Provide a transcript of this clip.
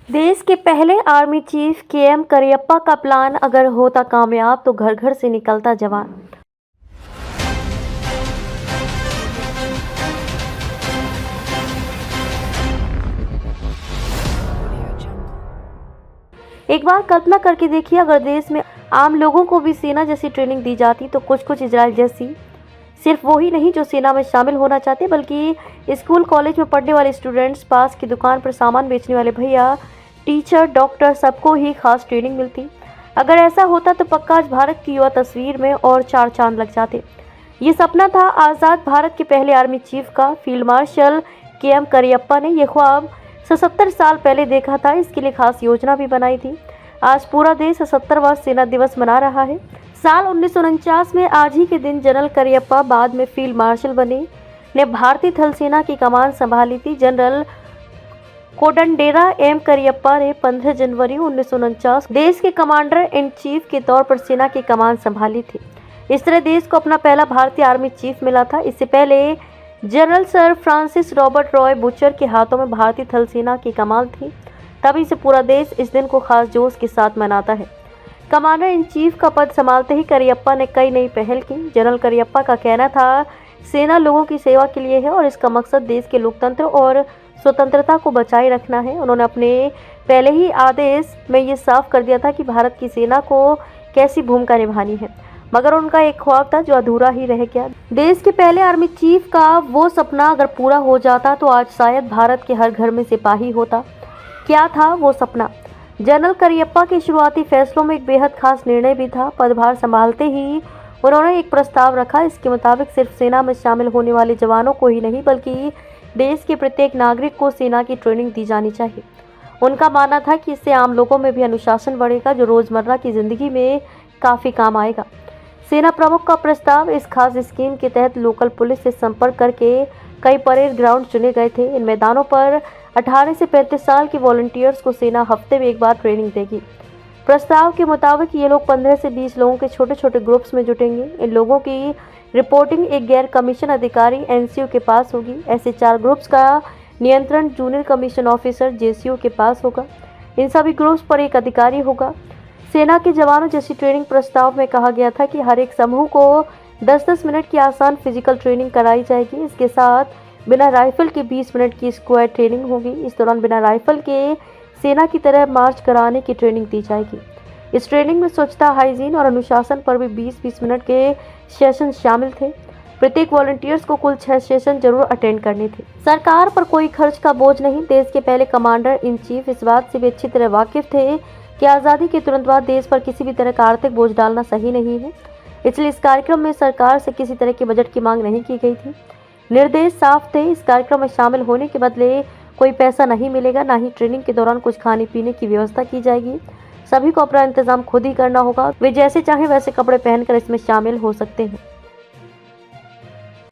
देश के पहले आर्मी चीफ केएम करियप्पा का प्लान अगर होता कामयाब तो घर घर से निकलता जवान। एक बार कल्पना करके देखिए, अगर देश में आम लोगों को भी सेना जैसी ट्रेनिंग दी जाती तो कुछ इजराइल जैसी। सिर्फ वो ही नहीं जो सेना में शामिल होना चाहते, बल्कि स्कूल कॉलेज में पढ़ने वाले स्टूडेंट्स, पास की दुकान पर सामान बेचने वाले भैया, टीचर, डॉक्टर, सबको ही खास ट्रेनिंग मिलती। अगर ऐसा होता तो पक्का आज भारत की युवा तस्वीर में और 4 चांद लग जाते। ये सपना था आज़ाद भारत के पहले आर्मी चीफ का। फील्ड मार्शल केएम करियप्पा ने यह ख्वाब 77 साल पहले देखा था। इसके लिए खास योजना भी बनाई थी। आज पूरा देश 77वां सेना दिवस मना रहा है। साल 1949 में आज ही के दिन जनरल करियप्पा, बाद में फील्ड मार्शल बने, ने भारतीय थल सेना की कमान संभाली थी। जनरल कोडंडेरा एम करियप्पा ने 15 जनवरी 1949 देश के कमांडर इन चीफ के तौर पर सेना की कमान संभाली थी। इस तरह देश को अपना पहला भारतीय आर्मी चीफ मिला था। इससे पहले general sir Francis Robert Roy butcher के हाथों में भारतीय थल सेना की कमान थी। तभी से पूरा देश इस दिन को खास जोश के साथ मनाता है। कमांडर इन चीफ का पद संभालते ही करियप्पा ने कई नई पहल की। जनरल करियप्पा का कहना था, सेना लोगों की सेवा के लिए है और इसका मकसद देश के लोकतंत्र और स्वतंत्रता को बचाए रखना है। उन्होंने अपने पहले ही आदेश में ये साफ कर दिया था कि भारत की सेना को कैसी भूमिका निभानी है, मगर उनका एक ख्वाब था जो अधूरा ही रह गया। देश के पहले आर्मी चीफ का वो सपना अगर पूरा हो जाता तो आज शायद भारत के हर घर में सिपाही होता। क्या था वो सपना? जनरल करियप्पा के शुरुआती फैसलों में एक बेहद खास निर्णय भी था। पदभार संभालते ही उन्होंने एक प्रस्ताव रखा। इसके मुताबिक सिर्फ सेना में शामिल होने वाले जवानों को ही नहीं, बल्कि देश के प्रत्येक नागरिक को सेना की ट्रेनिंग दी जानी चाहिए। उनका मानना था कि इससे आम लोगों में भी अनुशासन बढ़ेगा, जो रोजमर्रा की जिंदगी में काफी काम आएगा। सेना प्रमुख का प्रस्ताव, इस खास स्कीम के तहत लोकल पुलिस से संपर्क करके कई परेड ग्राउंड चुने गए थे। इन मैदानों पर 18 से 35 साल के वॉलंटियर्स को सेना हफ्ते में एक बार ट्रेनिंग देगी। प्रस्ताव के मुताबिक ये लोग 15 से 20 लोगों के छोटे छोटे ग्रुप्स में जुटेंगे। इन लोगों की रिपोर्टिंग एक गैर कमीशन अधिकारी एनसीओ के पास होगी। ऐसे 4 ग्रुप्स का नियंत्रण जूनियर कमीशन ऑफिसर जेसीओ के पास होगा। इन सभी ग्रुप्स पर एक अधिकारी होगा। सेना के जवानों जैसी ट्रेनिंग प्रस्ताव में कहा गया था कि हर एक समूह को 10-10 मिनट की आसान फिजिकल ट्रेनिंग कराई जाएगी। इसके साथ बिना राइफल के 20 मिनट की स्क्वाड ट्रेनिंग होगी। इस दौरान बिना राइफल के सेना की तरह मार्च कराने की ट्रेनिंग दी जाएगी। इस ट्रेनिंग में स्वच्छता, हाइजीन और अनुशासन पर भी 20-20 मिनट के सेशन शामिल थे। प्रत्येक वॉलंटियर्स को कुल 6 सेशन जरूर अटेंड करने थे। सरकार पर कोई खर्च का बोझ नहीं। देश के पहले कमांडर इन चीफ इस बात से भी अच्छी तरह वाकिफ थे कि आज़ादी के तुरंत बाद देश पर किसी भी तरह का आर्थिक बोझ डालना सही नहीं है। इसलिए इस कार्यक्रम में सरकार से किसी तरह के बजट की मांग नहीं की गई थी। निर्देश साफ थे, इस कार्यक्रम में शामिल होने के बदले कोई पैसा नहीं मिलेगा, ना ही ट्रेनिंग के दौरान कुछ खाने पीने की व्यवस्था की जाएगी। सभी को अपना इंतजाम खुद ही करना होगा। वे जैसे चाहें वैसे कपड़े पहनकर इसमें शामिल हो सकते हैं।